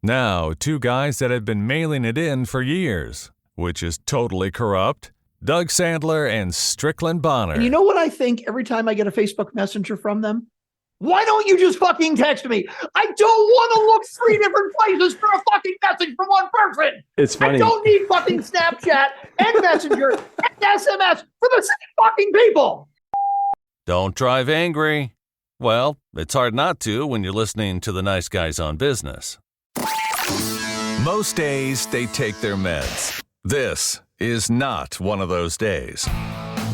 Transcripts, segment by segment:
Now, two guys that have been mailing it in for years, which is totally corrupt. Doug Sandler and Strickland Bonner. And you know what I think every time I get a Facebook Messenger from them? Why don't you just fucking text me? I don't want to look 3 different places for a fucking message from one person. It's funny. I don't need fucking Snapchat and Messenger and SMS for the same fucking people. Don't drive angry. Well, it's hard not to when you're listening to the nice guys on business. Most days, they take their meds. This is not one of those days.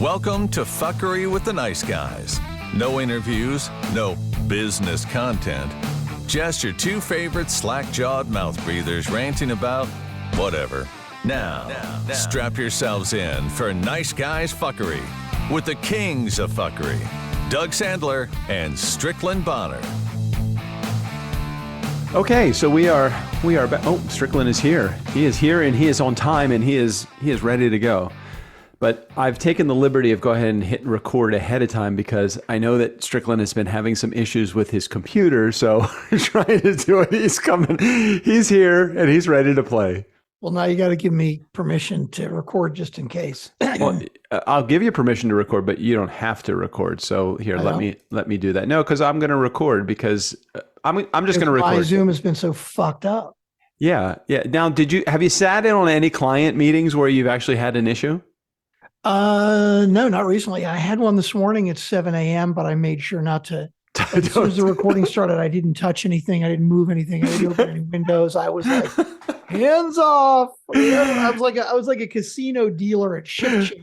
Welcome to Fuckery with the Nice Guys. No interviews, no business content. Just your two favorite slack-jawed mouth breathers ranting about whatever. Now, strap yourselves in for Nice Guys Fuckery with the kings of fuckery, Doug Sandler and Strickland Bonner. Okay, so we are back. Oh, Strickland is here. He is here and he is on time and he is ready to go. But I've taken the liberty of go ahead and hit record ahead of time because I know that Strickland has been having some issues with his computer. So trying to do it. He's coming. He's here and he's ready to play. Well, now you got to give me permission to record just in case. Well, I'll give you permission to record, but you don't have to record. So here, let me do that. No, because I'm going to record because I'm just going to record. My Zoom has been so fucked up. Yeah. Now, have you sat in on any client meetings where you've actually had an issue? No, not recently. I had one this morning at 7 a.m., but I made sure not to. As soon as the recording started, I didn't touch anything. I didn't move anything. I didn't open any windows. I was like, hands off. I was like a casino dealer at Ship Shack.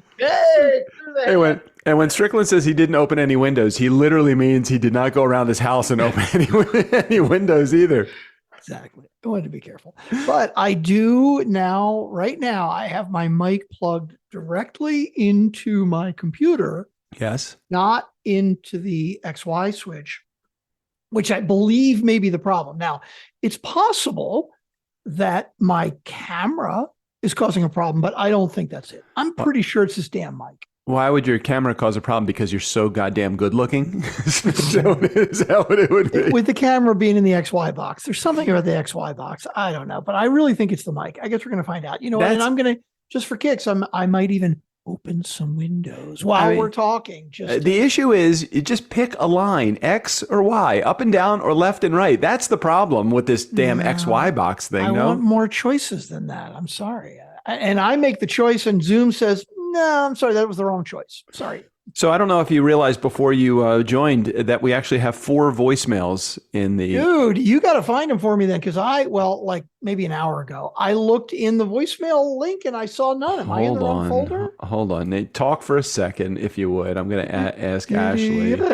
Hey, when Strickland says he didn't open any windows, he literally means he did not go around his house and open any windows either. Exactly. I wanted to be careful. But I do now, right now, I have my mic plugged directly into my computer. Yes. Not into the XY switch, which I believe may be the problem. Now, it's possible that my camera is causing a problem, but I don't think that's it. I'm pretty sure it's this damn mic. Why would your camera cause a problem? Because you're so goddamn good looking? Is that what it would be? With the camera being in the XY box, there's something about the XY box. I don't know, but I really think it's the mic. I guess we're going to find out. You know, and I'm going to, just for kicks, I might even open some windows while we're talking. The issue is you just pick a line, X or Y, up and down or left and right. That's the problem with this damn XY box thing. I want more choices than that. I'm sorry. And I make the choice and Zoom says, no, I'm sorry, that was the wrong choice. Sorry. So I don't know if you realized before you joined that we actually have 4 voicemails in the... Dude, you got to find them for me then, because like maybe an hour ago, I looked in the voicemail link and I saw none. Am I in the wrong folder? Hold on. Nate, talk for a second, if you would. I'm going to ask Ashley. All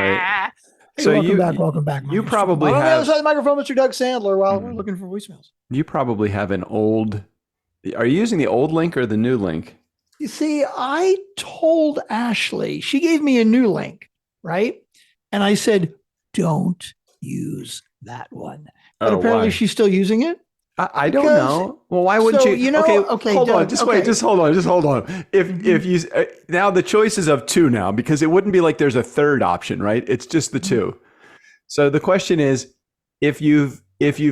right. Hey, so welcome back. You probably have... On the other side of the microphone, Mr. Doug Sandler, while we're looking for voicemails. You probably have an old... Are you using the old link or the new link? You see, I told Ashley, she gave me a new link, right? And I said, don't use that one. But apparently she's still using it. I don't know. Well, why wouldn't you? You know, okay, hold Doug, on. Just wait. Just hold on. If you now the choice is of 2 now, because it wouldn't be like there's a third option, right? It's just the 2. So the question is, if you've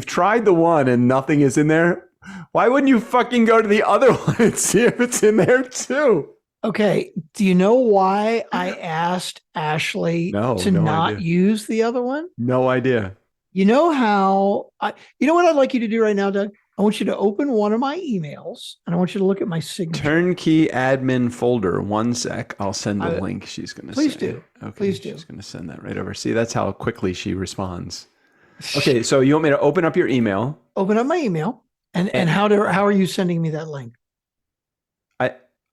tried the one and nothing is in there, why wouldn't you fucking go to the other one and see if it's in there too? Okay. Do you know why I asked Ashley to not use the other one? No idea. You know how, you know what I'd like you to do right now, Doug? I want you to open one of my emails and I want you to look at my signature. TurnKey admin folder. 1 sec. I'll send the link. She's going to Please do. Okay. Please do. She's going to send that right over. See, that's how quickly she responds. Okay. So you want me to open up your email? Open up my email. And how are you sending me that link?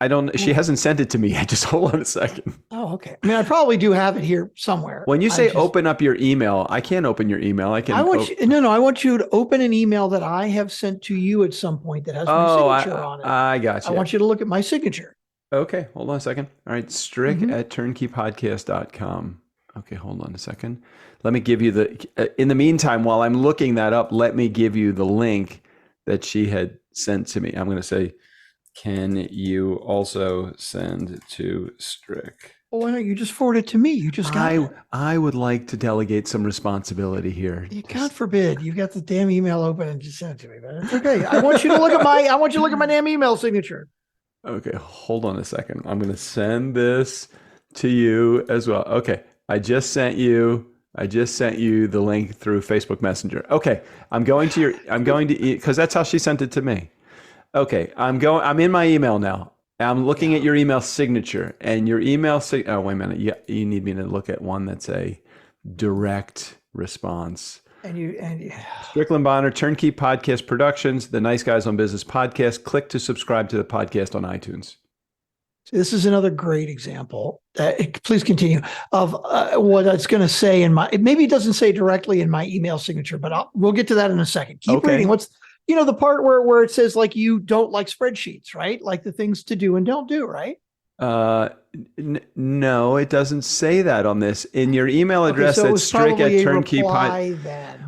I don't, she hasn't sent it to me yet. Just hold on a second. Oh, okay. I mean, I probably do have it here somewhere. When you say open up your email, I can't open your email. I want you to open an email that I have sent to you at some point that has my signature on it. I got you. I want you to look at my signature. Okay. Hold on a second. All right. Strick at turnkeypodcast.com. Okay. Hold on a second. Let me give you in the meantime, while I'm looking that up, let me give you the link that she had sent to me. I'm going to say, can you also send to Strick? Well, why don't you just forward it to me? You just got it. I would like to delegate some responsibility here. God forbid you got the damn email open and just send it to me, but it's okay. I want you to look at my damn email signature. Okay, hold on a second. I'm going to send this to you as well. Okay, I just sent you the link through Facebook Messenger. Okay, because that's how she sent it to me. Okay, I'm in my email now. I'm looking at your email signature, and your email oh, wait a minute. You need me to look at one that's a direct response. And Strickland Bonner, TurnKey Podcast Productions, the Nice Guys on Business podcast. Click to subscribe to the podcast on iTunes. This is another great example. Please continue of what it's going to say in my. Maybe it doesn't say directly in my email signature, but we'll get to that in a second. Keep reading. What's the part where it says like you don't like spreadsheets, right? Like the things to do and don't do, right? No, it doesn't say that on this. In your email address, so that's strict at TurnKey.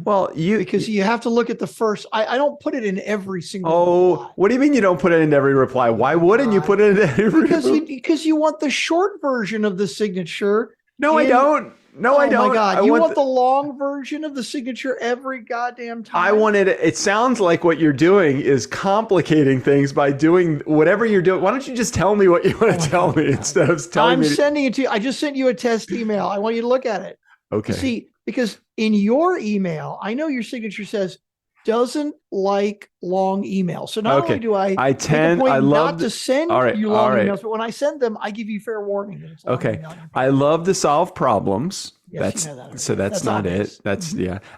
Well, because you have to look at the first. I don't put it in every single. reply. What do you mean you don't put it in every reply? Why wouldn't you put it in every? Because you want the short version of the signature. No, I don't. No, I don't. Oh my God. You want the long version of the signature every goddamn time? I wanted it sounds like what you're doing is complicating things by doing whatever you're doing. Why don't you just tell me what you want to tell me instead of telling me? I'm sending it to you. I just sent you a test email. I want you to look at it. Okay. See, because in your email, I know your signature says doesn't like long emails. So not only do I tend not to send you long emails, but when I send them, I give you fair warning that it's long email. I love to solve problems. Yes, That's not it. That's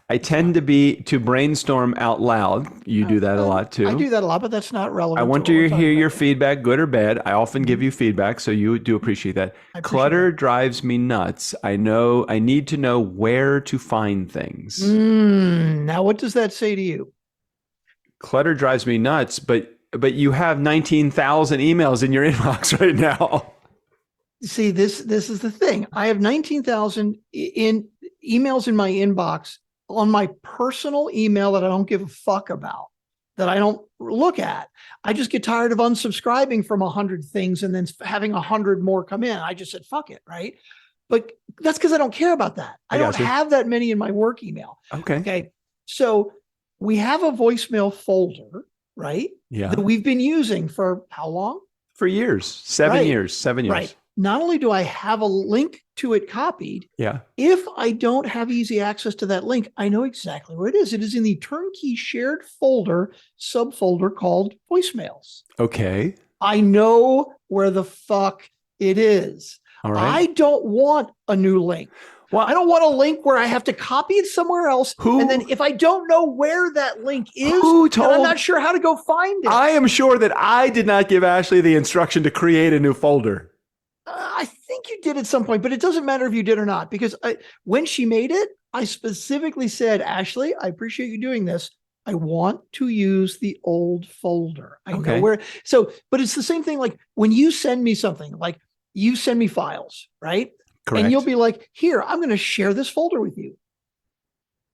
I tend to brainstorm out loud. You do that a lot too. I do that a lot, but that's not relevant. I want to hear your feedback, good or bad. I often give you feedback, so you do appreciate that. Clutter drives me nuts. I need to know where to find things. Now, what does that say to you? Clutter drives me nuts, but you have 19,000 emails in your inbox right now. See, this is the thing. I have 19,000 in emails in my inbox on my personal email that I don't give a fuck about, that I don't look at. I just get tired of unsubscribing from 100 things and then having 100 more come in. I just said, fuck it, right? But that's because I don't care about that. I don't have that many in my work email. Okay. So we have a voicemail folder, right? Yeah. That we've been using for how long? For years. 7 years. Right. Not only do I have a link to it copied, if I don't have easy access to that link, I know exactly where it is. It is in the TurnKey shared folder, subfolder called voicemails. Okay. I know where the fuck it is. All right. I don't want a new link. Well, I don't want a link where I have to copy it somewhere else. And then if I don't know where that link is, then I'm not sure how to go find it. I am sure that I did not give Ashley the instruction to create a new folder. I think you did at some point, but it doesn't matter if you did or not, because when she made it, I specifically said, Ashley, I appreciate you doing this. I want to use the old folder. I know where. So, but it's the same thing. Like when you send me something, like you send me files, right? Correct. And you'll be like, here, I'm going to share this folder with you.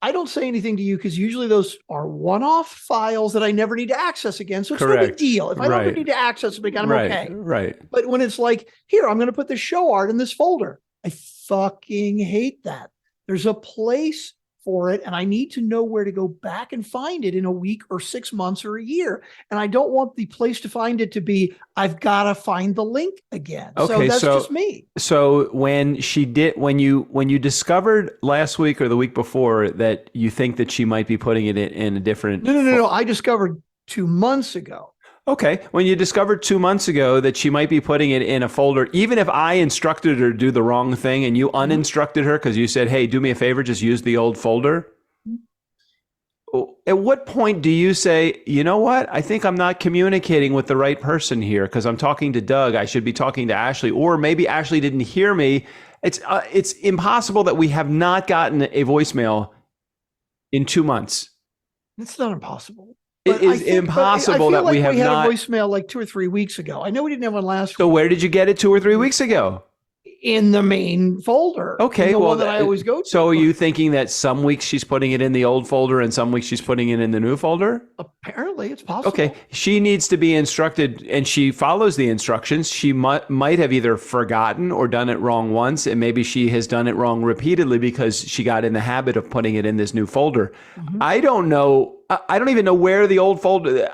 I don't say anything to you because usually those are one-off files that I never need to access again. So it's no big deal. If I don't need to access them again, I'm okay. Right. But when it's like, here, I'm going to put the show art in this folder. I fucking hate that. There's a place for it, and I need to know where to go back and find it in a week or 6 months or a year. And I don't want the place to find it to be, I've got to find the link again. Okay, so that's just me. So when you discovered last week or the week before that you think that she might be putting it in a different... No. I discovered 2 months ago. Okay. When you discovered 2 months ago that she might be putting it in a folder, even if I instructed her to do the wrong thing and you uninstructed her because you said, hey, do me a favor, just use the old folder. At what point do you say, you know what? I think I'm not communicating with the right person here because I'm talking to Doug. I should be talking to Ashley, or maybe Ashley didn't hear me. It's impossible that we have not gotten a voicemail in 2 months. It's not impossible. It is impossible that we have not. We had a voicemail like 2 or 3 weeks ago. I know we didn't have one last week. So where did you get it 2 or 3 weeks ago? in the main folder. Okay, the one that I always go to. So are you thinking that some weeks she's putting it in the old folder and some weeks she's putting it in the new folder? Apparently, it's possible. Okay, she needs to be instructed, and she follows the instructions. She might have either forgotten or done it wrong once, and maybe she has done it wrong repeatedly because she got in the habit of putting it in this new folder. I don't know. I don't even know where the old folder.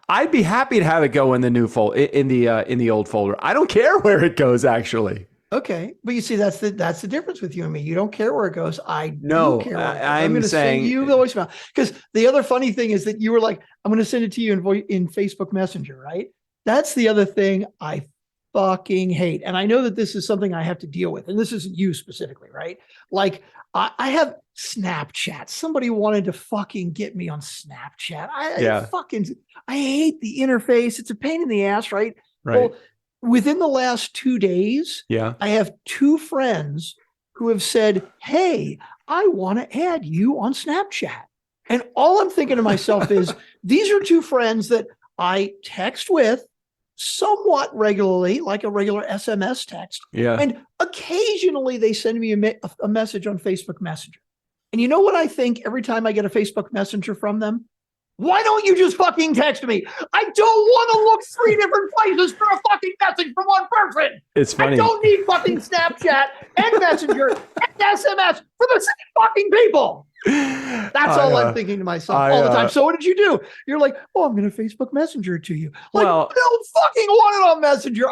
I'd be happy to have it go in the new folder, in the old folder. I don't care where it goes, actually. Okay, but you see, that's the difference with you and me. You don't care where it goes. I do care. I'm going to saying send you the voicemail, because the other funny thing is that you were like, "I'm going to send it to you in Facebook Messenger," right? That's the other thing I fucking hate, and I know that this is something I have to deal with, and this isn't you specifically, right? Like I have Snapchat. Somebody wanted to fucking get me on Snapchat. I hate the interface. It's a pain in the ass, right? Right. Well, within the last 2 days, I have 2 friends who have said, "Hey, I want to add you on Snapchat." And all I'm thinking to myself is, these are 2 friends that I text with somewhat regularly, like a regular SMS text. Yeah. And occasionally they send me a message on Facebook Messenger. And you know what I think every time I get a Facebook Messenger from them? Why don't you just fucking text me? I don't want to look 3 different places for a fucking message from one person. It's funny. I don't need fucking Snapchat and Messenger and SMS for the same fucking people. That's all I'm thinking to myself all the time. So what did you do? You're like, "Oh, I'm going to Facebook Messenger to you." Like, I don't fucking want it on Messenger.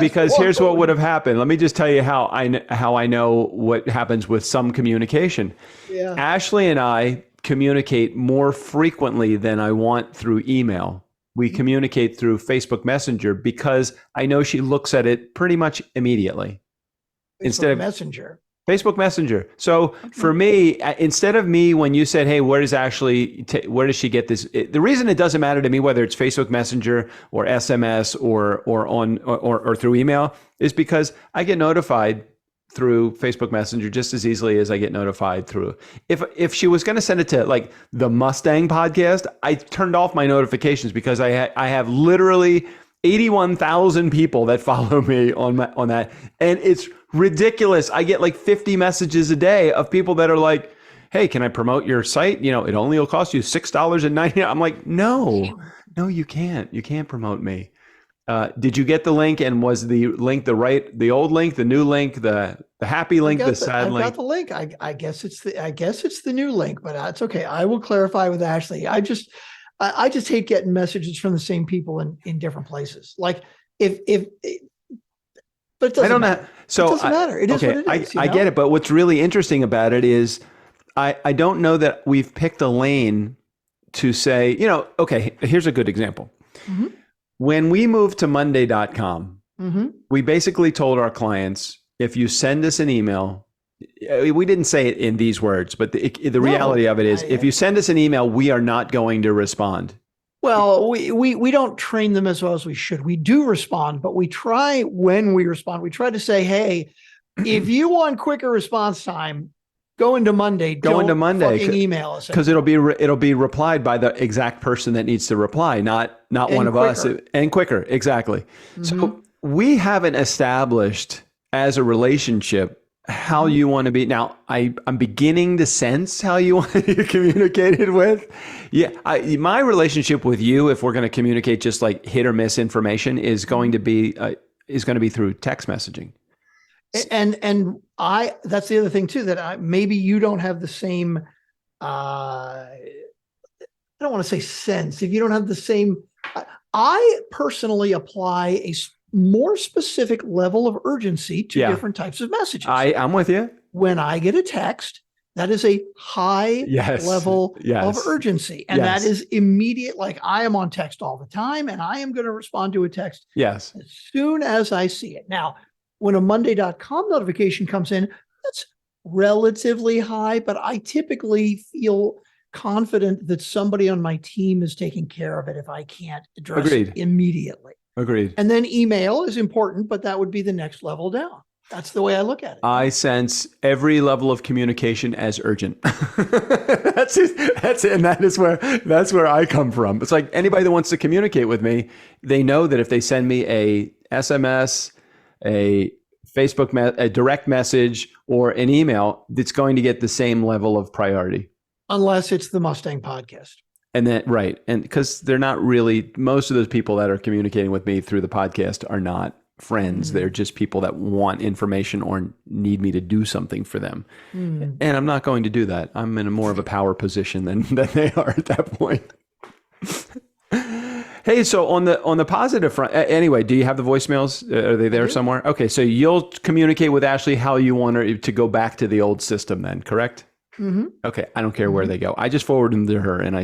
Because here's what would have happened. Let me just tell you how I know what happens with some communication. Yeah. Ashley and I communicate more frequently than I want through email. We communicate through Facebook Messenger because I know she looks at it pretty much immediately. Facebook Messenger. Facebook Messenger. So for me, instead of me, when you said, "Hey, where does she get this?" The reason it doesn't matter to me whether it's Facebook Messenger or SMS or through email is because I get notified through Facebook Messenger just as easily as I get notified through. If she was going to send it to like the Mustang podcast, I turned off my notifications because I have literally 81,000 people that follow me on that, and it's ridiculous. I get like 50 messages a day of people that are like, "Hey, can I promote your site? You know, it only will cost you $6.99." I'm like, no, you can't. You can't promote me. Did you get the link? And was the link the old link, the new link, the happy link, the sad link? I got the link. I guess it's the new link, but it's okay. I will clarify with Ashley. I just hate getting messages from the same people in different places. Like but it doesn't matter. So it doesn't matter. It is what it is. I get it. But what's really interesting about it is I don't know that we've picked a lane to say, okay, here's a good example. Mm-hmm. When we moved to Monday.com, mm-hmm. we basically told our clients, if you send us an email, we didn't say it in these words, but the reality of it is, if you send us an email, we are not going to respond. Well, we don't train them as well as we should. We do respond, but we try when we respond, we try to say, "Hey, if you want quicker response time, go into Monday. Don't fucking email us." Because it'll be replied by the exact person that needs to reply, not one of us. And quicker, exactly. Mm-hmm. So we haven't established as a relationship how you want to be. Now, I'm beginning to sense how you want to be communicated with. Yeah, my relationship with you, if we're going to communicate just like hit or miss information, is going to be through text messaging. And that's the other thing too, that maybe you don't have the same. I don't want to say sense. If you don't have the same, I personally apply a more specific level of urgency to different types of messages. I'm with you. When I get a text, that is a high level of urgency. And that is immediate. Like, I am on text all the time, and I am going to respond to a text as soon as I see it. Now, when a Monday.com notification comes in, that's relatively high, but I typically feel confident that somebody on my team is taking care of it if I can't address it immediately. Agreed. And then email is important, but that would be the next level down. That's the way I look at it. I sense every level of communication as urgent. That's it. And that's where I come from. It's like anybody that wants to communicate with me, they know that if they send me a SMS, a a direct message, or an email, it's going to get the same level of priority. Unless it's the Mustang podcast. And then, right. And because they're not really, most of those people that are communicating with me through the podcast are not friends. They're just people that want information or need me to do something for them. And I'm not going to do that. I'm in more of a power position than they are at that point. Hey, so on the positive front, anyway, do you have the voicemails? Are they there somewhere? Okay, so you'll communicate with Ashley how you want her to go back to the old system then, correct? Okay, I don't care where they go. I just forward them to her, and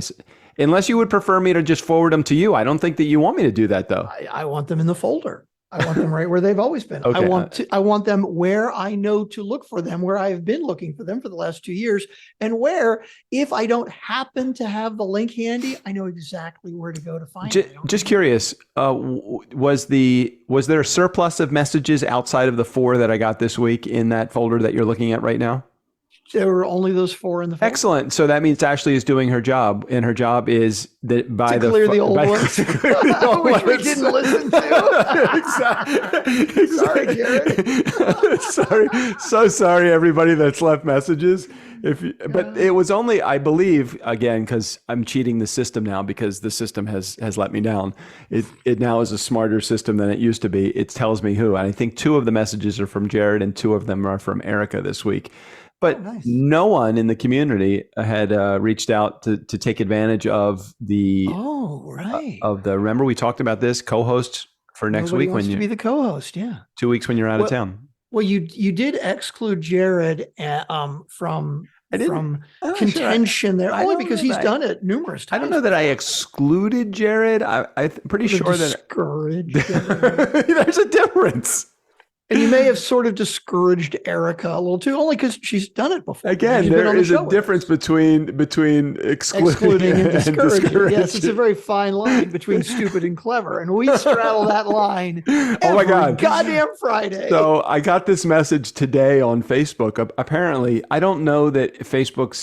unless you would prefer me to just forward them to you, I don't think that you want me to do that though. I want them in the folder. I want them right where they've always been. Okay. I want them where I know to look for them, where I've been looking for them for the last 2 years, and where, if I don't happen to have the link handy, I know exactly where to go to find it. Just curious, was there a surplus of messages outside of the 4 that I got this week in that folder that you're looking at right now? There were only those 4 in the folder. Excellent. So that means Ashley is doing her job, and her job is that to clear the old ones, which we didn't listen to. Exactly. Sorry, Jared. So sorry, everybody that's left messages. But it was only, I believe, again, because I'm cheating the system now because the system has let me down. It now is a smarter system than it used to be. It tells me who, and I think 2 of the messages are from Jared, and 2 of them are from Erica this week. But no one in the community had reached out to take advantage of the remember we talked about this co-host for next week wants to be the co-host. Yeah, 2 weeks when you're out of town. Well, you did exclude Jared from contention there, only because he's done it numerous times. I don't know that I excluded Jared. I'm pretty sure that discouraged. There's a difference. And you may have sort of discouraged Erica a little too, only because she's done it before. Again, there is a difference between excluding and discouraging. Yes, it's a very fine line between stupid and clever, and we straddle that line. Oh my God, goddamn Friday! So I got this message today on Facebook. Apparently, I don't know that Facebook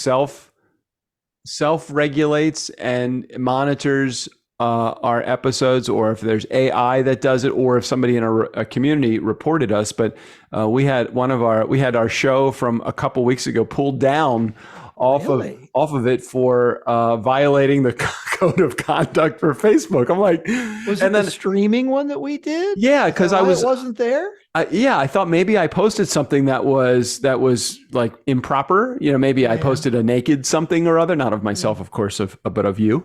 self regulates and monitors our episodes, or if there's AI that does it, or if somebody in a community reported us. But we had our show from a couple weeks ago pulled down off of it for violating the code of conduct for Facebook. I'm like, was it the streaming one that we did? Yeah, because it wasn't there. I thought maybe I posted something that was like improper. Maybe I posted a naked something or other, not of myself, of course, but of you.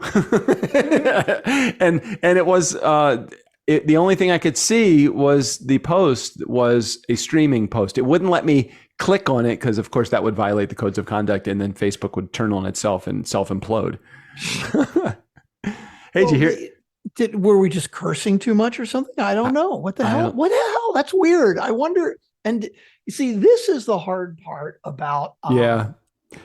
and it was the only thing I could see was the post was a streaming post. It wouldn't let me click on it because, of course, that would violate the codes of conduct, and then Facebook would turn on itself and self-implode. Hey, did you hear? Were we just cursing too much or something? I don't know. What the hell? What the hell? That's weird. I wonder. And you see, this is the hard part about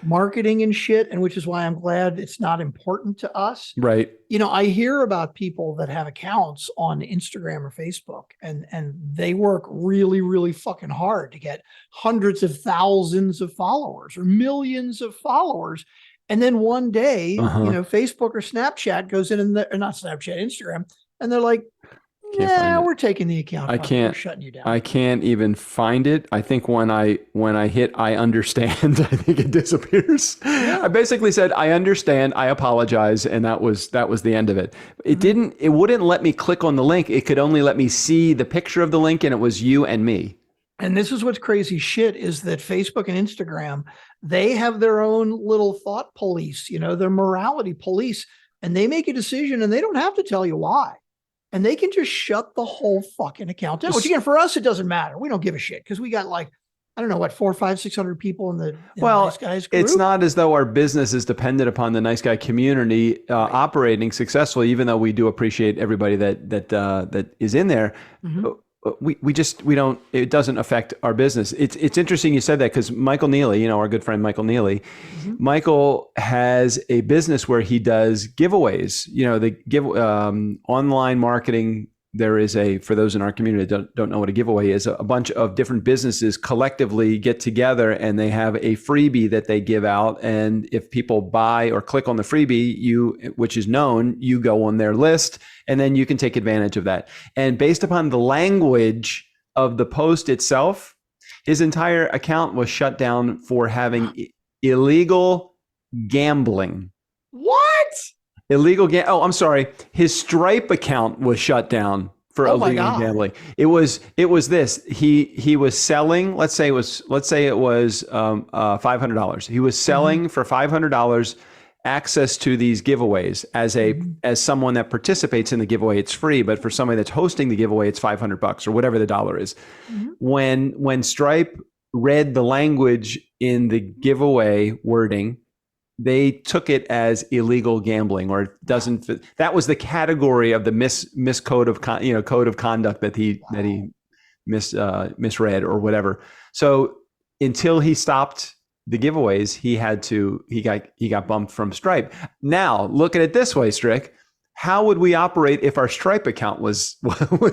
marketing and shit, and which is why I'm glad it's not important to us. Right. I hear about people that have accounts on Instagram or Facebook, and they work really, really fucking hard to get hundreds of thousands of followers or millions of followers. And then one day, Facebook or Snapchat goes in, and or not Snapchat, Instagram, and they're like, we're taking the account. We're shutting you down. I can't even find it. I think when I hit I understand, I think it disappears. Yeah. I basically said, I understand, I apologize, and that was the end of it. It wouldn't let me click on the link. It could only let me see the picture of the link, and it was you and me. And this is what's crazy shit is that Facebook and Instagram, they have their own little thought police, their morality police, and they make a decision and they don't have to tell you why. And they can just shut the whole fucking account down, which again, for us, it doesn't matter. We don't give a shit because we got 400, 500, 600 people in the Nice Guys group. It's not as though our business is dependent upon the Nice Guy community operating successfully, even though we do appreciate everybody that is in there. Mm-hmm. We don't, it doesn't affect our business. It's interesting you said that because Michael Neely, our good friend Michael Neely, Michael has a business where he does giveaways, they give online marketing. There is for those in our community that don't know what a giveaway is, a bunch of different businesses collectively get together and they have a freebie that they give out. And if people buy or click on the freebie, which is known, you go on their list and then you can take advantage of that. And based upon the language of the post itself, his entire account was shut down for having illegal gambling. What? Oh, I'm sorry. His Stripe account was shut down for illegal gambling. It was this. He was selling. Let's say it was $500. He was selling for $500 access to these giveaways as someone that participates in the giveaway. It's free, but for somebody that's hosting the giveaway, it's $500 or whatever the dollar is. When Stripe read the language in the giveaway wording, they took it as illegal gambling, or it doesn't fit. That was the category of the code of conduct that he misread or whatever. So until he stopped the giveaways, he got bumped from Stripe. Now look at it this way, Strick. How would we operate if our Stripe account was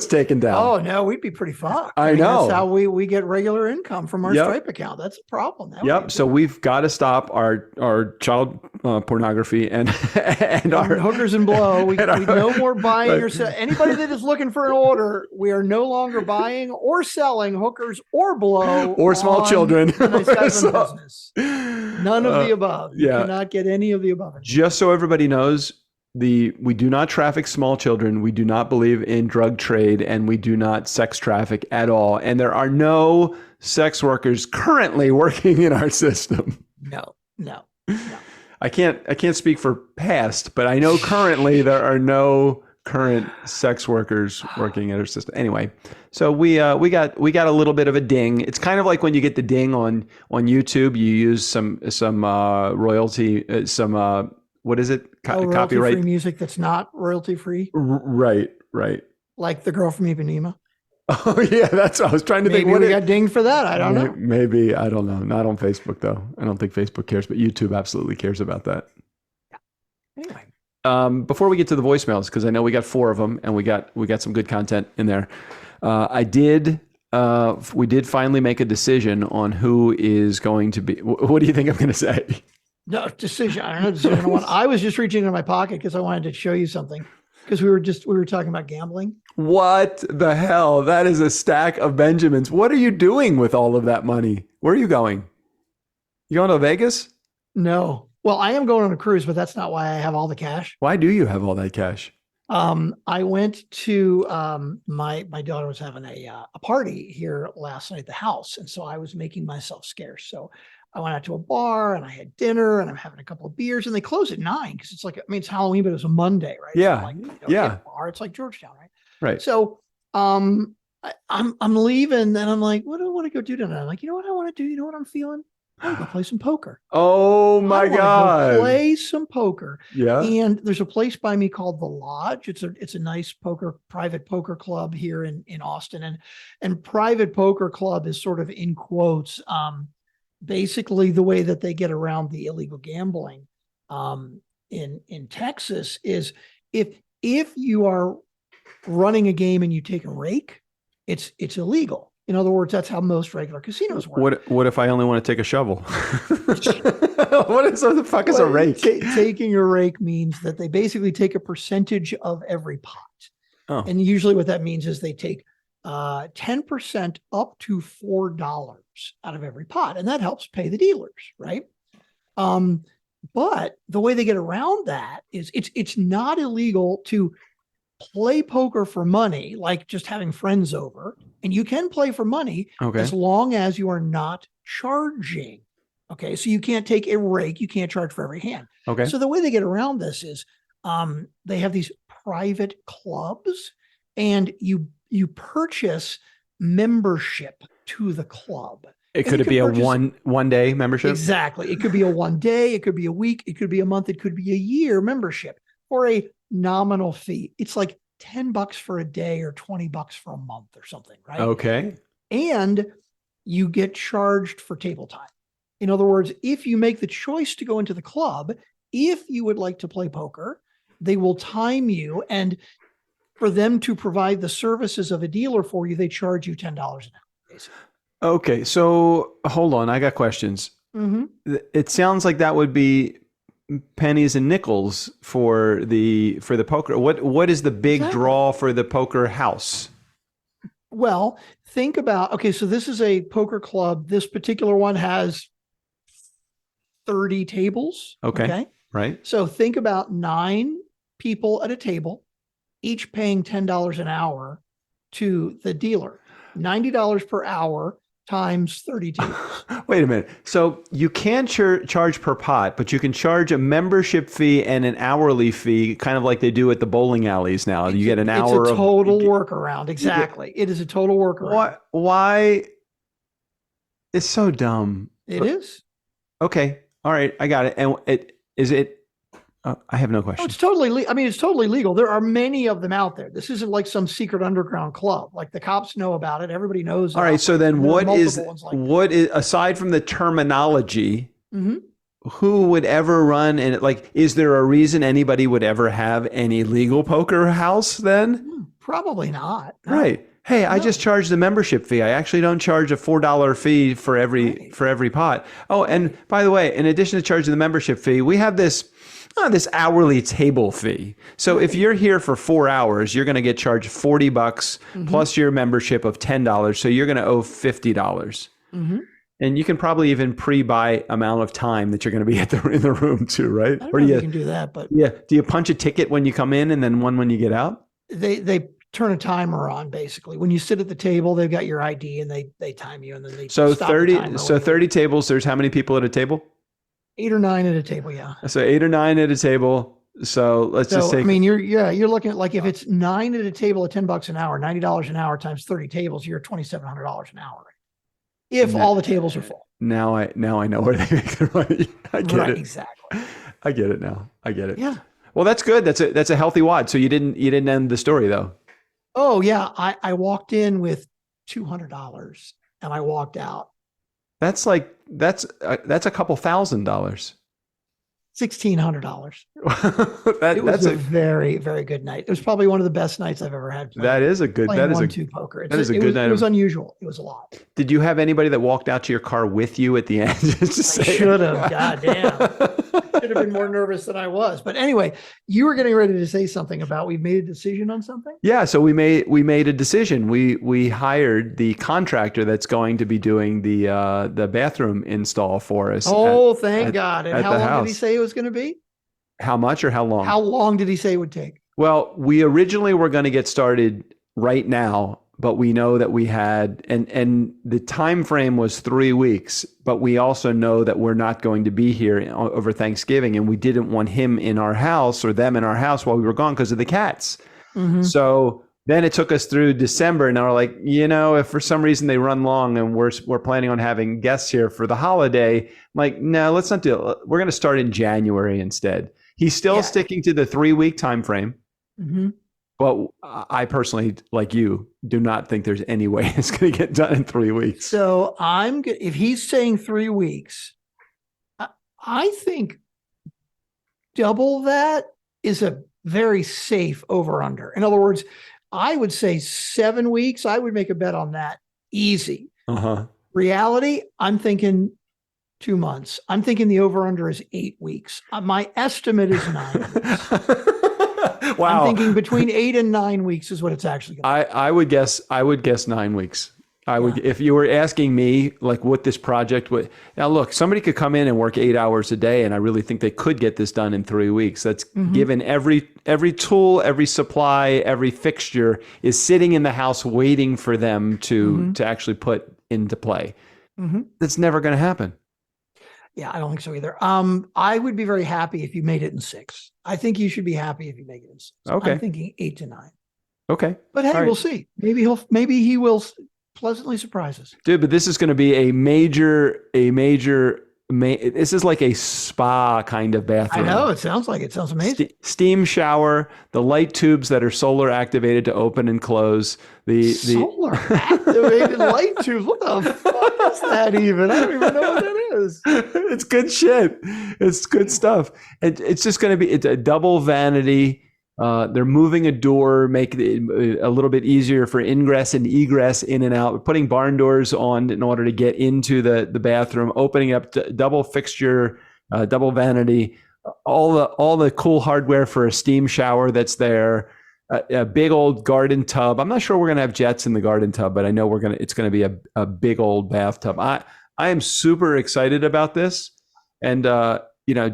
taken down? Oh no, we'd be pretty fucked. I mean, know. That's how we get regular income from our Stripe account. That's a problem. So we've got to stop our child pornography and our hookers and blow. We no more buying or selling. Anybody that is looking for an order, we are no longer buying or selling hookers or blow or small children. Business. None of the above. You cannot get any of the above. Just so everybody knows, we do not traffic small children. We do not believe in drug trade, and we do not sex traffic at all. And there are no sex workers currently working in our system. No. I can't speak for past, but I know currently there are no current sex workers working in our system. Anyway, so we got a little bit of a ding. It's kind of like when you get the ding on YouTube, you use some royalty, what is it? Copyright free music that's not royalty free. Right. Like the girl from Ipanema. Oh yeah, that's what I was trying to think. Maybe we got dinged for that. I don't know. Maybe, I don't know. Not on Facebook though. I don't think Facebook cares, but YouTube absolutely cares about that. Anyway, before we get to the voicemails, because I know we got 4 of them and we got some good content in there. We did finally make a decision on who is going to be. What do you think I'm going to say? No decision. I don't know decision one. I was just reaching into my pocket because I wanted to show you something, because we were talking about gambling. What the hell? That is a stack of Benjamins. What are you doing with all of that money? Where are you going? You going to Vegas? No. Well, I am going on a cruise, but that's not why I have all the cash. Why do you have all that cash? I went to my daughter was having a party here last night at the house, and so I was making myself scarce. So I went out to a bar and I had dinner and I'm having a couple of beers, and they close at 9 because it's Halloween, but it was a Monday, right? Yeah. So bar, it's like Georgetown, right? Right. So I'm leaving and I'm like, what do I want to go do tonight? I'm like, you know what I want to do? You know what I'm feeling? I want to go play some poker. Oh my God. Play some poker. Yeah. And there's a place by me called The Lodge. It's a nice private poker club here in Austin. And private poker club is sort of in quotes, basically the way that they get around the illegal gambling in Texas is if you are running a game and you take a rake, it's illegal. In other words, that's how most regular casinos work. What if I only want to take a shovel? What the fuck is a rake? Taking a rake means that they basically take a percentage of every pot. Oh. And usually what that means is they take 10% up to $4 out of every pot. And that helps pay the dealers, right? But the way they get around that is it's not illegal to play poker for money, like just having friends over. And you can play for money as long as you are not charging. Okay. So you can't take a rake. You can't charge for every hand. Okay. So the way they get around this is they have these private clubs, and you purchase membership to the club. Could it be a one day membership? Exactly. It could be a 1 day. It could be a week. It could be a month. It could be a year membership for a nominal fee. It's like $10 for a day or $20 for a month or something, right? Okay. And you get charged for table time. In other words, if you make the choice to go into the club, if you would like to play poker, they will time you, and for them to provide the services of a dealer for you, they charge you $10 an hour, basically. Okay. So hold on. I got questions. Mm-hmm. It sounds like that would be pennies and nickels for the poker. What is the big draw for the poker house? Well, think about, okay, so this is a poker club. This particular one has 30 tables. Okay. Right. So think about 9 people at a table, each paying $10 an hour to the dealer. $90 per hour times 30 tables. Wait a minute. So you can't charge per pot, but you can charge a membership fee and an hourly fee, kind of like they do at the bowling alleys now. You get an hour. It's a total workaround. Exactly. It is a total workaround. Why? It's so dumb. It is. Okay. All right. I got it. And is it? I have no question. Oh, it's totally. It's totally legal. There are many of them out there. This isn't like some secret underground club. Like the cops know about it. Everybody knows. All right. So then, what is aside from the terminology? Mm-hmm. Who would ever run and like? Is there a reason anybody would ever have any legal poker house then? Probably not. No. Right. Hey, I just charge the membership fee. I actually don't charge a $4 fee for every pot. Oh, and by the way, in addition to charging the membership fee, we have this hourly table fee. So if you're here for 4 hours, you're going to get charged $40 plus your membership of $10. So you're going to owe $50. And you can probably even pre-buy amount of time that you're going to be in the room too, right? I don't know if you can do that, but yeah. Do you punch a ticket when you come in and then one when you get out? They turn a timer on basically. When you sit at the table, they've got your ID and they time you and then they stop 30 the timer. So 30 tables, there's how many people at a table? 8 or 9 at a table, yeah. So 8 or 9 at a table. So let's just say you're looking at like if it's 9 at a table at $10 an hour, $90 an hour times 30 tables, you're $2,700 an hour. If all the tables are full. Now I know where they make their money. I get it. Exactly. I get it now. I get it. Yeah. Well, that's good. That's a healthy wad. So you didn't end the story though. Oh yeah. I walked in with $200 and I walked out. That's a couple $1,000. $1,600. It was a very, very good night. It was probably one of the best nights I've ever had. That is a good night. Poker. That is a good night. It was unusual. It was a lot. Did you have anybody that walked out to your car with you at the end? I should have. Goddamn. Should have been more nervous than I was. But anyway, you were getting ready to say something about we made a decision on something. Yeah. So we made a decision. We hired the contractor that's going to be doing the bathroom install for us. Oh, thank God. And how long did he say it was going to be? How much or how long? How long did he say it would take? Well, we originally were going to get started right now, but we know that we had, and the time frame was 3 weeks, but we also know that we're not going to be here over Thanksgiving, and we didn't want him in our house or them in our house while we were gone because of the cats. So then it took us through December, and now we're like, if for some reason they run long and we're planning on having guests here for the holiday, I'm like, no, let's not do it. We're going to start in January instead. He's still sticking to the 3 week time frame. But I personally, like you, do not think there's any way it's going to get done in 3 weeks. So if he's saying 3 weeks, I think double that is a very safe over under. In other words, I would say 7 weeks. I would make a bet on that easy. Reality, I'm thinking 2 months. I'm thinking the over under is 8 weeks. My estimate is 9 weeks. Wow. I'm thinking between 8 and 9 weeks is what it's actually going to be. I would guess 9 weeks. If you were asking me like what this project would. Now look, somebody could come in and work 8 hours a day, and I really think they could get this done in 3 weeks. That's given every tool, every supply, every fixture is sitting in the house waiting for them to actually put into play. That's never going to happen. Yeah, I don't think so either. I would be very happy if you made it in 6. I think you should be happy if you make it in 6. Okay. I'm thinking 8 to 9. Okay. But hey, we'll see. Maybe he will pleasantly surprise us. Dude, but this is going to be a major, this is like a spa kind of bathroom. I know. It sounds amazing. Steam shower, the light tubes that are solar activated to open and close. Solar activated light tubes. What the fuck is that even? I don't even know what that is. It's good shit. It's good stuff. It's just going to be, it's a double vanity. They're moving a door, make it a little bit easier for ingress and egress in and out. We're putting barn doors on in order to get into the bathroom, opening up double fixture, double vanity, all the cool hardware for a steam shower that's there. a big old garden tub. I'm not sure we're going to have jets in the garden tub, but I know it's going to be a big old bathtub. I am super excited about this. And,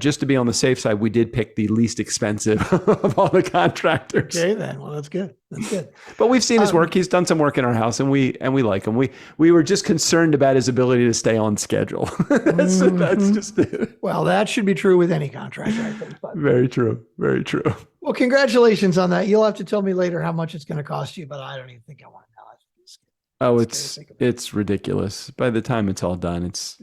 just to be on the safe side, we did pick the least expensive of all the contractors. Okay, then. Well, that's good. That's good. But we've seen his work. He's done some work in our house, and we like him. We were just concerned about his ability to stay on schedule. That's just it. Well, that should be true with any contractor, I think. But. Very true. Very true. Well, congratulations on that. You'll have to tell me later how much it's going to cost you, but I don't even think I want to know. Oh, it's ridiculous. By the time it's all done, it's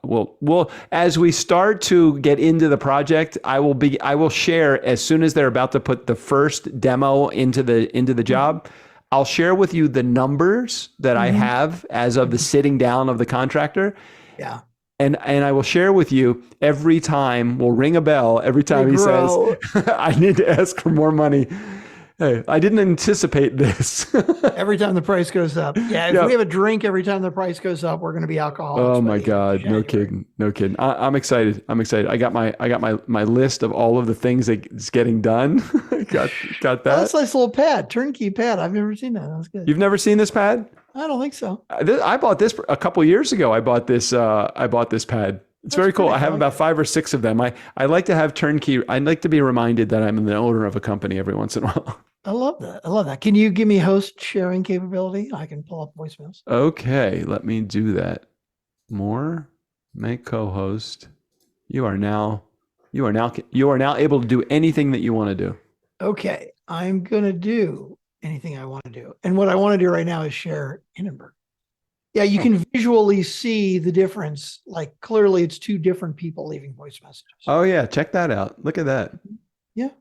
well, as we start to get into the project, I will share as soon as they're about to put the first demo into the job. I'll share with you the numbers that I have as of the sitting down of the contractor. Yeah. And I will share with you every time. We'll ring a bell every time he says, "I need to ask for more money." Hey, I didn't anticipate this. Every time the price goes up. Yeah, if we have a drink every time the price goes up, we're going to be alcoholics. Oh my God. No kidding. I'm excited. I got my list of all of the things that's getting done. got that. Oh, that's a nice little pad, turnkey pad. I've never seen that. That's good. You've never seen this pad? I don't think so. I bought this a couple years ago. I bought this pad. It's very cool. I have about 5 or 6 of them. I like to have turnkey. I like to be reminded that I'm the owner of a company every once in a while. I love that. Can you give me host sharing capability? I can pull up voicemails. Okay, let me do that. More, make co-host. You are now able to do anything that you want to do. Okay, I'm going to do anything I want to do. And what I want to do right now is share Hindenburg. Yeah, you can visually see the difference. Like clearly it's 2 different people leaving voice messages. Oh yeah, check that out. Look at that. Yeah.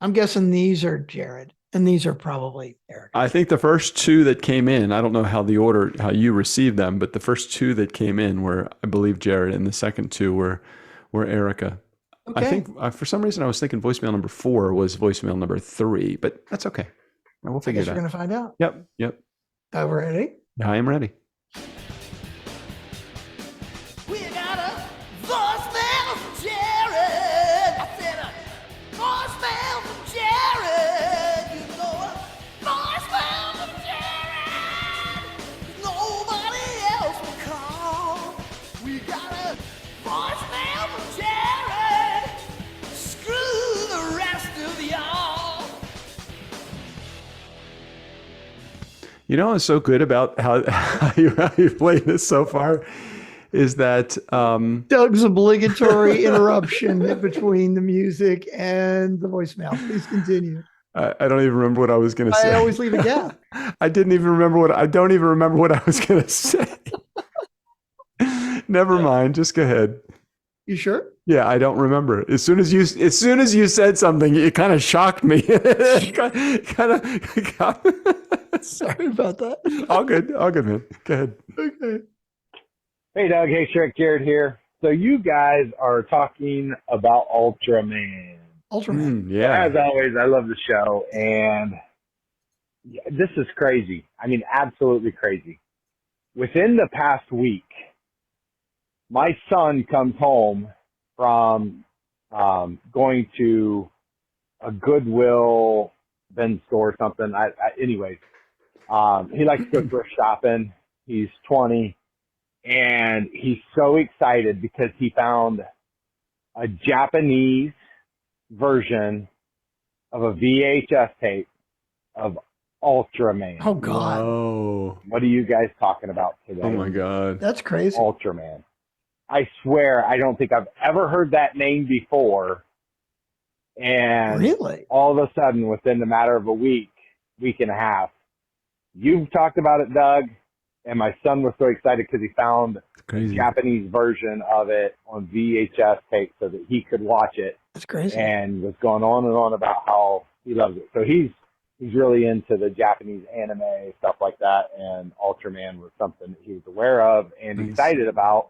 I'm guessing these are Jared and these are probably Eric. I think the first 2 that came in, I don't know how you received them, but the first 2 that came in were, I believe, Jared, and the second 2 were Erica. Okay. I think for some reason I was thinking voicemail number 4 was voicemail number 3, but that's okay. We'll figure it out. We're going to find out. Yep. Ready? I am ready. We got a voicemail from Jared. I said a voicemail from Jared. You know a voicemail from Jared. Nobody else will call. We got a voicemail from Jared. Screw the rest of y'all. You know what's so good about how you played this so far is that Doug's obligatory interruption between the music and the voicemail. Please continue. I don't even remember what I was going to say. I always leave a gap. I don't even remember what I was going to say. Never mind. Just go ahead. You sure? Yeah, I don't remember. As soon as you said something, it kind of shocked me. Sorry about that. All good, man. Go ahead. Okay. Hey, Doug. Hey, Strick. Jared here. So you guys are talking about Ultraman. Yeah. As always, I love the show, and this is crazy. I mean, absolutely crazy. Within the past week, my son comes home from going to a Goodwill, Ben's store or something. Anyways, he likes to go thrift shopping. He's 20, and he's so excited because he found a Japanese version of a VHS tape of Ultraman. Oh, God. Oh. What are you guys talking about today? Oh, my God. That's crazy. Ultraman. I swear, I don't think I've ever heard that name before. And really, all of a sudden, within the matter of a week and a half, you've talked about it, Doug, and my son was so excited because he found the Japanese version of it on VHS tape so that he could watch it. That's crazy. And was going on and on about how he loves it. So he's really into the Japanese anime, stuff like that, and Ultraman was something that he was aware of and excited about.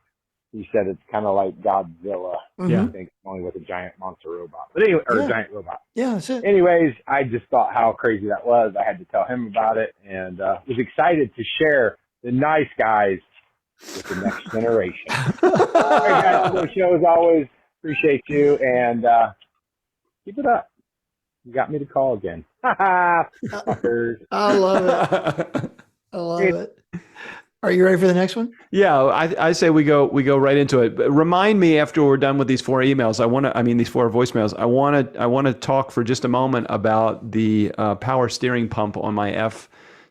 He said it's kind of like Godzilla, I think, only with a giant monster robot. But anyway, or a giant robot. Yeah, that's it. Anyways, I just thought how crazy that was. I had to tell him about it, and was excited to share the nice guys with the next generation. All right, guys, the show as always. Appreciate you, and keep it up. You got me to call again. Ha ha, fuckers. I love it. I love it. Are you ready for the next one? Yeah, I say we go right into it. But remind me after we're done with these 4 emails. These 4 voicemails. I want to talk for just a moment about the power steering pump on my F.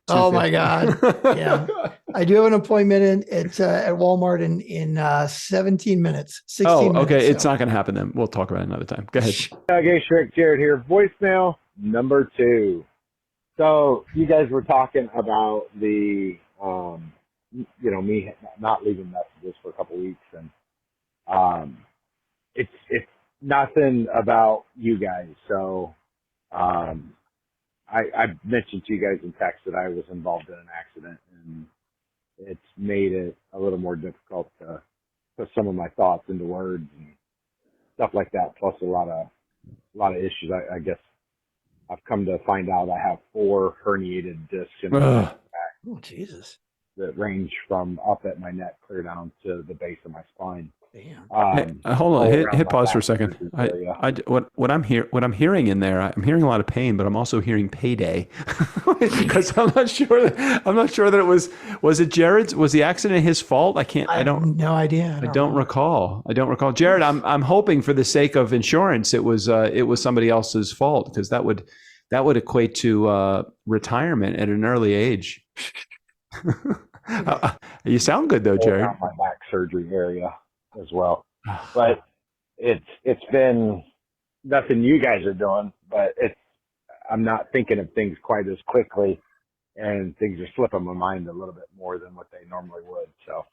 Oh my God! Yeah, I do have an appointment at Walmart in 17 minutes. 16 minutes. Okay. So. It's not going to happen then. We'll talk about it another time. Go ahead. Okay, Shrek, Jared here. Voicemail number 2. So you guys were talking about the, me not leaving messages for a couple weeks, and it's nothing about you guys. So I mentioned to you guys in text that I was involved in an accident, and it's made it a little more difficult to put some of my thoughts into words and stuff like that. Plus a lot of issues. I guess I've come to find out I have 4 herniated discs in my back. Oh, Jesus. That range from up at my neck clear down to the base of my spine. Damn. Hold on. Hit pause for a second. What I'm hearing in there, I'm hearing a lot of pain, but I'm also hearing payday because I'm not sure that it was it Jared's. Was the accident his fault? I don't. No idea. I don't recall. Jared, I'm hoping for the sake of insurance, it was somebody else's fault, because that would equate to retirement at an early age. You sound good though, Jared. My back surgery area as well, but it's been nothing you guys are doing, but I'm not thinking of things quite as quickly, and things are slipping my mind a little bit more than what they normally would. So,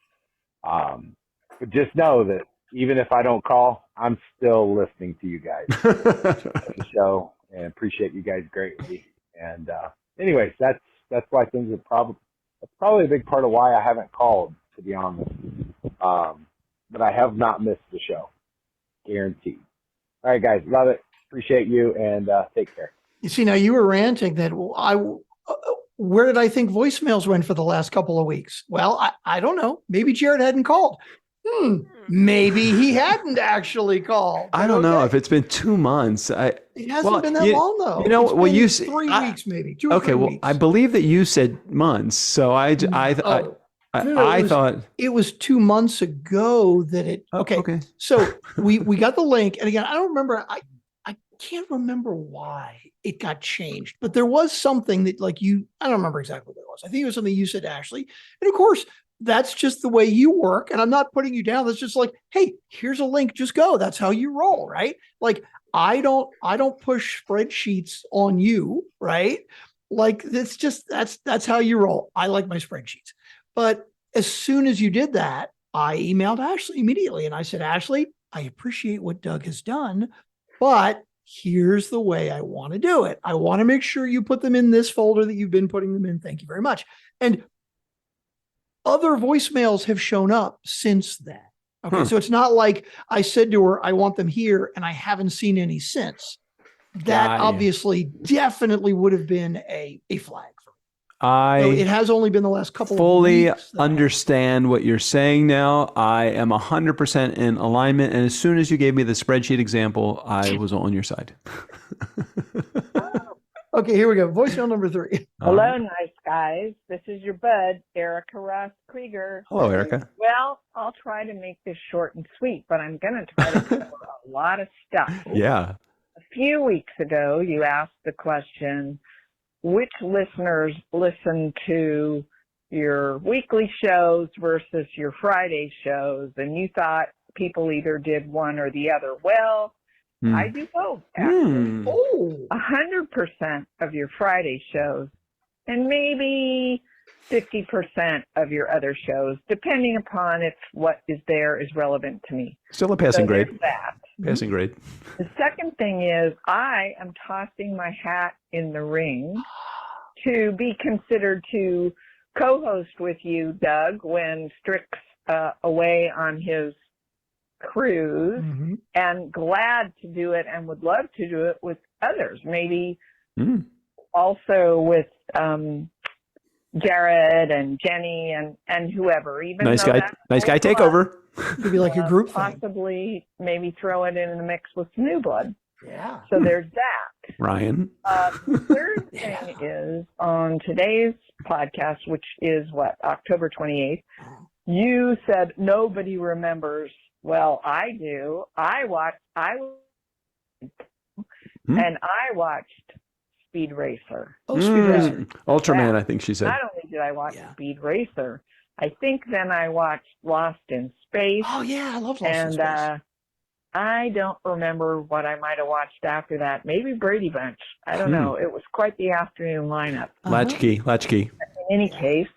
but just know that even if I don't call, I'm still listening to you guys at the show, and appreciate you guys greatly. And anyways, that's why things are probably a big part of why I haven't called, to be honest. But I have not missed the show, guaranteed. All right, guys, love it. Appreciate you, and take care. You see, now you were ranting that where did I think voicemails went for the last couple of weeks? Well, I don't know. Maybe Jared hadn't called. Maybe he hadn't actually called. I don't know if it's been 2 months. It hasn't been that long though. You know, it's you 3 weeks, maybe 2 or 3 weeks. I believe that you said months, so I thought it was 2 months ago that it. Okay. So we got the link, and again, I don't remember. I can't remember why it got changed, but there was something that, like, I don't remember exactly what it was. I think it was something you said, Ashley, and of course, that's just the way you work. And I'm not putting you down. That's just like, hey, here's a link. Just go. That's how you roll, right? Like, I don't push spreadsheets on you, right? Like, that's how you roll. I like my spreadsheets. But as soon as you did that, I emailed Ashley immediately, and I said, Ashley, I appreciate what Doug has done, but here's the way I want to do it. I want to make sure you put them in this folder that you've been putting them in. Thank you very much. And other voicemails have shown up since then. Okay. So it's not like I said to her, I want them here, and I haven't seen any since. That obviously definitely would have been a flag for me. It has only been the last couple of weeks. Fully understand what you're saying now. I am 100% in alignment. And as soon as you gave me the spreadsheet example, I was on your side. Okay, here we go. Voicemail number 3. Hello, nice guys. This is your bud, Erica Ross Krieger. Hello, Erica. Well, I'll try to make this short and sweet, but I'm going to try to cover a lot of stuff. Yeah. A few weeks ago, you asked the question, which listeners listen to your weekly shows versus your Friday shows? And you thought people either did one or the other. Well, I do both, actually. 100% of your Friday shows, and maybe 50% of your other shows, depending upon if what is there is relevant to me. Still a passing grade. There's that. Passing grade. The second thing is I am tossing my hat in the ring to be considered to co-host with you, Doug, when Strick's away on his cruise, and glad to do it and would love to do it with others, maybe also with Jared and Jenny and whoever. Even nice guy takeover. It could be like a group thing. Possibly maybe throw it in the mix with New Blood. Yeah. So there's that. Ryan. The third thing is on today's podcast, which is October 28th, you said nobody remembers. Well, I do. I watched Speed Racer. Oh, Speed Racer. Ultraman, I think she said. Not only did I watch Speed Racer, I think then I watched Lost in Space. Oh, yeah. I love Lost in Space. And I don't remember what I might have watched after that. Maybe Brady Bunch. I don't know. It was quite the afternoon lineup. Latchkey. In any case,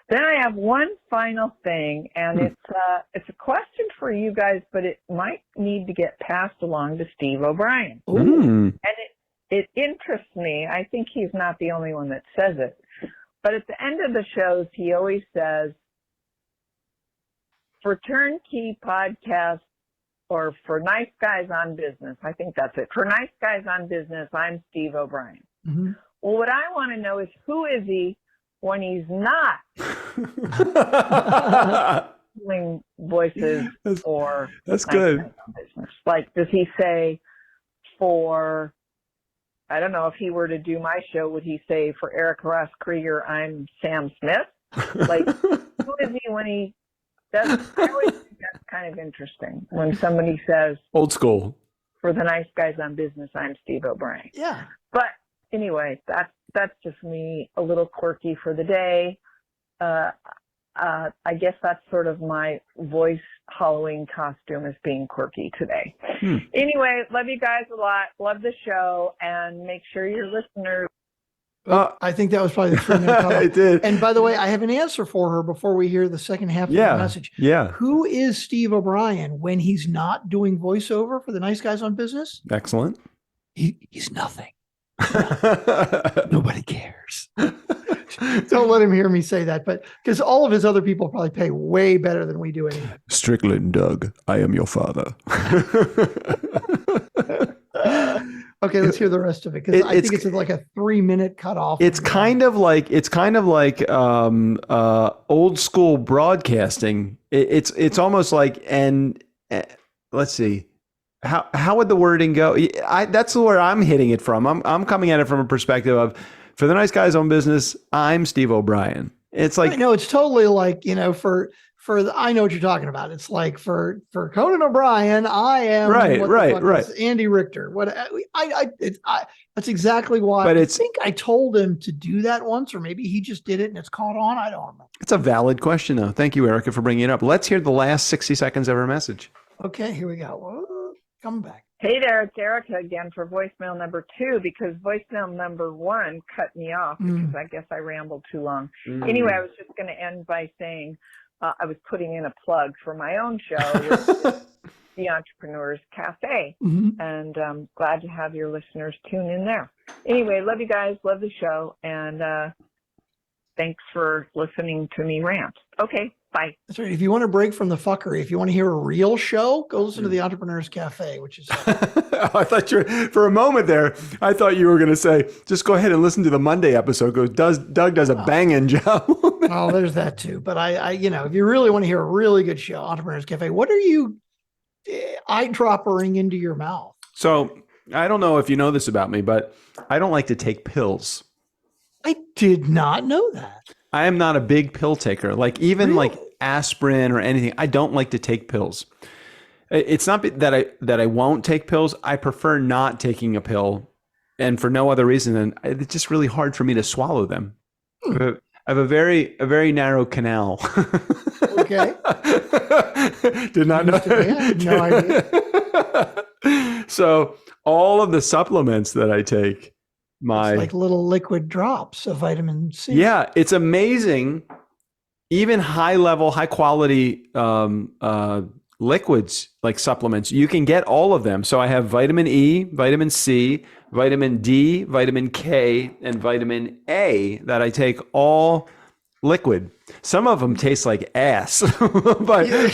then I have one final thing, and it's a question for you guys, but it might need to get passed along to Steve O'Brien. And it interests me. I think he's not the only one that says it. But at the end of the shows, he always says, for TurnKey podcast, or for Nice Guys on Business, I think that's it. For Nice Guys on Business, I'm Steve O'Brien. Well, what I want to know is, who is he when he's not doing voices or that's Nice good. Guys on Business? Like, does he say for, I don't know, if he were to do my show, would he say for Eric Ross Krieger, I'm Sam Smith? Like, who is he when he does? I always think that's kind of interesting when somebody says, old school. For the Nice Guys on Business, I'm Steve O'Brien. Yeah. But anyway, that's just me, a little quirky for the day. I guess that's sort of my voice Halloween costume, is being quirky today. Anyway, love you guys a lot. Love the show, and make sure your listeners. I think that was probably the 3-minute call. I did. And by the way, I have an answer for her before we hear the second half of the message. Yeah. Who is Steve O'Brien when he's not doing voiceover for the Nice Guys on Business? Excellent. He's nothing. Nobody cares. Don't let him hear me say that, but because all of his other people probably pay way better than we do anyway. Strickland, Doug, I am your father. Okay, let's hear the rest of it, because I think it's like a 3-minute cutoff. It's kind of like old school broadcasting. It's almost like, and let's see, how would the wording go? That's where I'm hitting it from. I'm coming at it from a perspective of, for the Nice Guys on Business, I'm Steve O'Brien. It's like, no, it's totally like, for I know what you're talking about. It's like for Conan O'Brien, I am right. Andy Richter. That's exactly why. But I think I told him to do that once, or maybe he just did it and it's caught on. I don't remember. It's a valid question, though. Thank you, Erica, for bringing it up. Let's hear the last 60 seconds of her message. Okay, here we go. Come back. Hey there, it's Erica again for voicemail number 2, because voicemail number 1 cut me off because I guess I rambled too long. Anyway, I was just going to end by saying I was putting in a plug for my own show, which is The Entrepreneur's Cafe, and I'm glad to have your listeners tune in there. Anyway, love you guys, love the show, and thanks for listening to me rant. Okay, bye. That's right. If you want to break from the fuckery, if you want to hear a real show, go listen to The Entrepreneur's Cafe, which is... I thought for a moment there, I thought you were going to say, just go ahead and listen to the Monday episode. Doug does a banging job. Oh, there's that too. But I if you really want to hear a really good show, Entrepreneur's Cafe, what are you eye-droppering into your mouth? So I don't know if you know this about me, but I don't like to take pills. I did not know that. I am not a big pill taker. Like even like aspirin or anything, I don't like to take pills. It's not that I won't take pills. I prefer not taking a pill, and for no other reason than it's just really hard for me to swallow them. I have a very narrow canal. Okay. Did not know. I had no idea. So all of the supplements that I take, it's like little liquid drops of vitamin C. Yeah, it's amazing. Even high quality liquids, like supplements, you can get all of them. So I have vitamin E, vitamin C, vitamin D, vitamin K, and vitamin A that I take all liquid. Some of them taste like ass, but you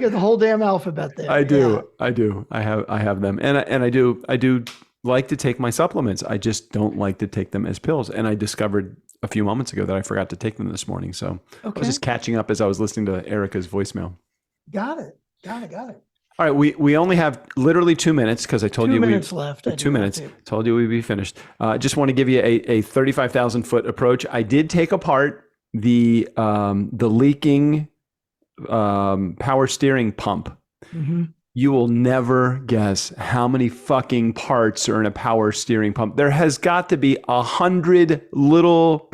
get the whole damn alphabet there. I do. I have them, and I do like to take my supplements. I just don't like to take them as pills. And I discovered a few moments ago that I forgot to take them this morning. So I was just catching up as I was listening to Erica's voicemail. Got it. All right, we only have literally 2 minutes because I told 2 you minutes left. 2 minutes. Told you we'd be finished. Just want to give you a 35,000 foot approach. I did take apart the leaking power steering pump. Mm-hmm. You will never guess how many fucking parts are in a power steering pump. There has got to be 100 little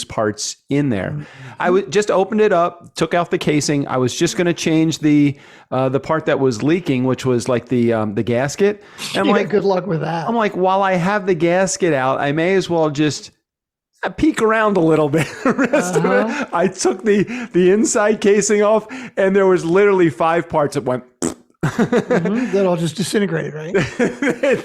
parts in there. Mm-hmm. I just opened it up, took out the casing. I was just going to change the part that was leaking, which was like the gasket. And I'm like, good luck with that. I'm like, while I have the gasket out, I may as well just peek around a little bit. The rest of it, I took the inside casing off, and there was literally 5 parts that went. That all just disintegrated, right? It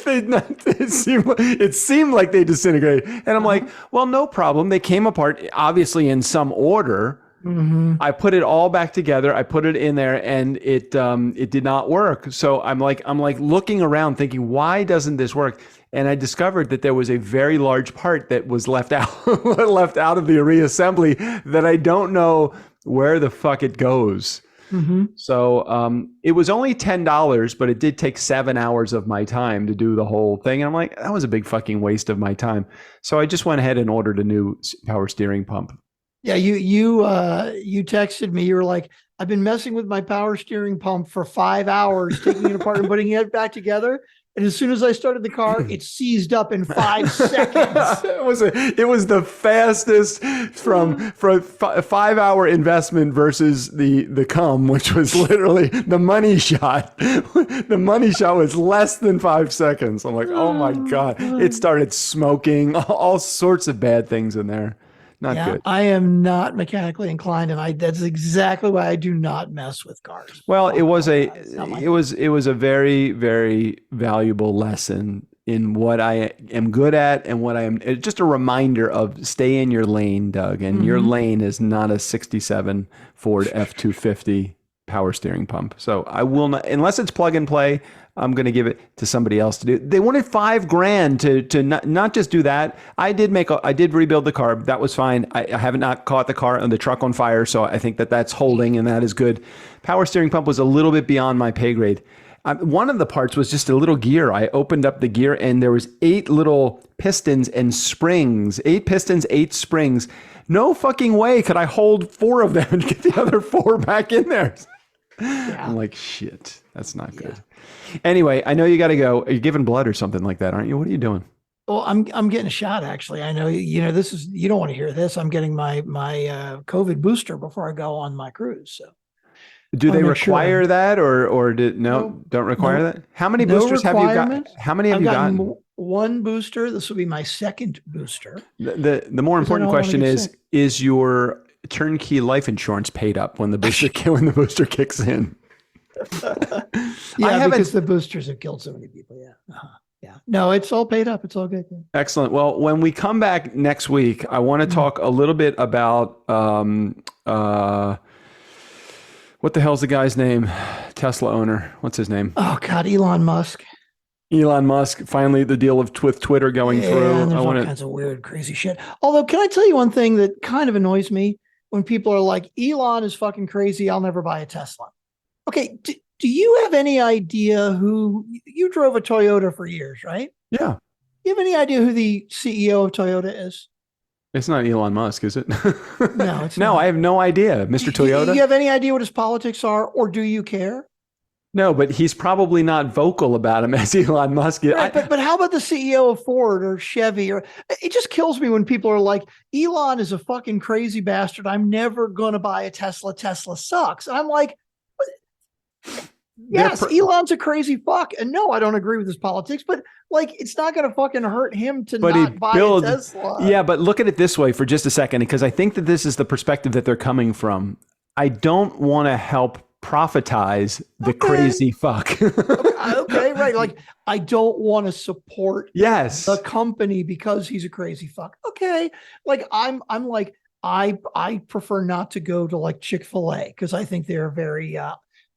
seemed like they disintegrated. And I'm like, well, no problem. They came apart, obviously in some order. Mm-hmm. I put it all back together. I put it in there, and it did not work. So I'm like looking around thinking, why doesn't this work? And I discovered that there was a very large part that was left out of the reassembly that I don't know where the fuck it goes. Mm-hmm. So it was only $10, but it did take 7 hours of my time to do the whole thing. And I'm like, that was a big fucking waste of my time. So I just went ahead and ordered a new power steering pump. Yeah, you texted me. You were like, I've been messing with my power steering pump for 5 hours, taking it apart and putting it back together. And as soon as I started the car, it seized up in 5 seconds. It was the fastest from 5 hour investment versus the cum, which was literally the money shot. The money shot was less than 5 seconds. I'm like, oh my God. It started smoking, all sorts of bad things in there. Not good. I am not mechanically inclined, and that's exactly why I do not mess with cars. Well, it was a very, very valuable lesson in what I am good at and what I am. It's just a reminder of stay in your lane, Doug, and your lane is not a 67 Ford F-250 power steering pump. So I will not, unless it's plug and play, I'm going to give it to somebody else to do. They wanted $5,000 to not just do that. I did rebuild the car. That was fine. I have not caught the truck on fire. So I think that's holding, and that is good. Power steering pump was a little bit beyond my pay grade. One of the parts was just a little gear. I opened up the gear, and there was 8 little pistons and springs. 8 pistons, 8 springs. No fucking way could I hold 4 of them and get the other 4 back in there. Yeah. I'm like, shit, that's not good. Anyway, I know you got to go. Are you giving blood or something like that, aren't you? What are you doing? Well, I'm getting a shot, actually. I know, this is, you don't want to hear this. I'm getting my COVID booster before I go on my cruise. So do they require that or don't require that? How many boosters have you got? How many have you gotten? 1 booster. This will be my 2nd booster. The more important question is your TurnKey life insurance paid up when the booster kicks in? Because the boosters have killed so many people. Yeah. Yeah. No, it's all paid up. It's all good. Yeah. Excellent. Well, when we come back next week, I want to talk a little bit about what the hell's the guy's name? Tesla owner. What's his name? Oh God, Elon Musk. Elon Musk. Finally, the deal with Twitter going through. And there's all kinds of weird, crazy shit. Although, can I tell you one thing that kind of annoys me? When people are like, Elon is fucking crazy, I'll never buy a Tesla. Okay, do you have any idea who, you drove a Toyota for years, right? Yeah. You have any idea who the CEO of Toyota is? It's not Elon Musk, is it? No, it's no, not. I have no idea. Mr. Toyota? Do you have any idea what his politics are, or do you care? No, but he's probably not vocal about him as Elon Musk. Right, but how about the CEO of Ford or Chevy? Or it just kills me when people are like, Elon is a fucking crazy bastard. I'm never going to buy a Tesla. Tesla sucks. And I'm like, yes, Elon's a crazy fuck. And no, I don't agree with his politics, but like, it's not going to fucking hurt him to not buy a Tesla. Yeah, but look at it this way for just a second, because I think that this is the perspective that they're coming from. I don't want to help profitize the crazy fuck. Okay, right. Like, I don't want to support the company because he's a crazy fuck. Okay. Like, I'm like, I prefer not to go to like Chick-fil-A because I think they're very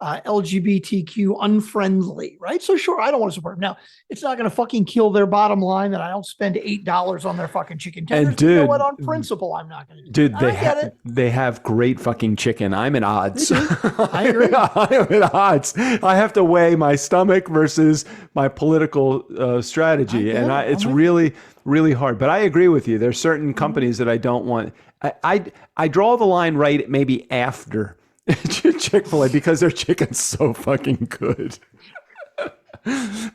LGBTQ unfriendly, right? So sure, I don't want to support them. Now, it's not going to fucking kill their bottom line that I don't spend $8 on their fucking chicken tenders. And dude, you know what? On principle, I'm not going to do Dude, it. they have great fucking chicken. I'm at odds. I agree. I am at odds. I have to weigh my stomach versus my political strategy, it's really, really hard. But I agree with you. There's certain companies that I don't want. I draw the line right maybe after Chick-fil-A because their chicken's so fucking good.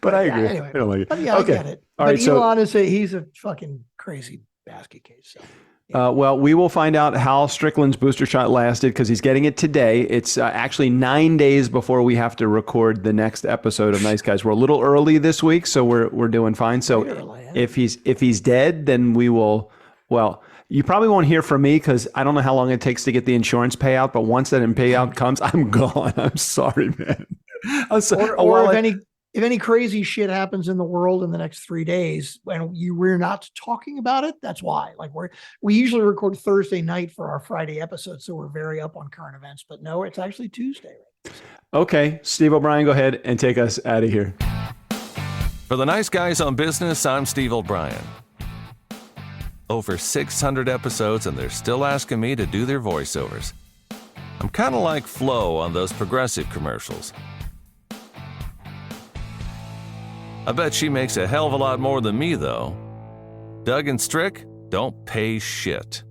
But I agree. Anyway, I don't like it. But yeah, Okay. I get it. All But right, so Elon he's a fucking crazy basket case. So. well, we will find out how Strickland's booster shot lasted because he's getting it today. It's actually 9 days before we have to record the next episode of Nice Guys. We're a little early this week, so we're doing fine. So if he's dead, then we will. Well, you probably won't hear from me because I don't know how long it takes to get the insurance payout. But once that payout comes, I'm gone. I'm sorry, man. If any crazy shit happens in the world in the next 3 days and we're not talking about it, that's why. Like we usually record Thursday night for our Friday episode, so we're very up on current events. But no, it's actually Tuesday. Right? Okay, Steve O'Brien, go ahead and take us out of here. For the Nice Guys on Business, I'm Steve O'Brien. Over 600 episodes, and they're still asking me to do their voiceovers. I'm kind of like Flo on those Progressive commercials. I bet she makes a hell of a lot more than me, though. Doug and Strick don't pay shit.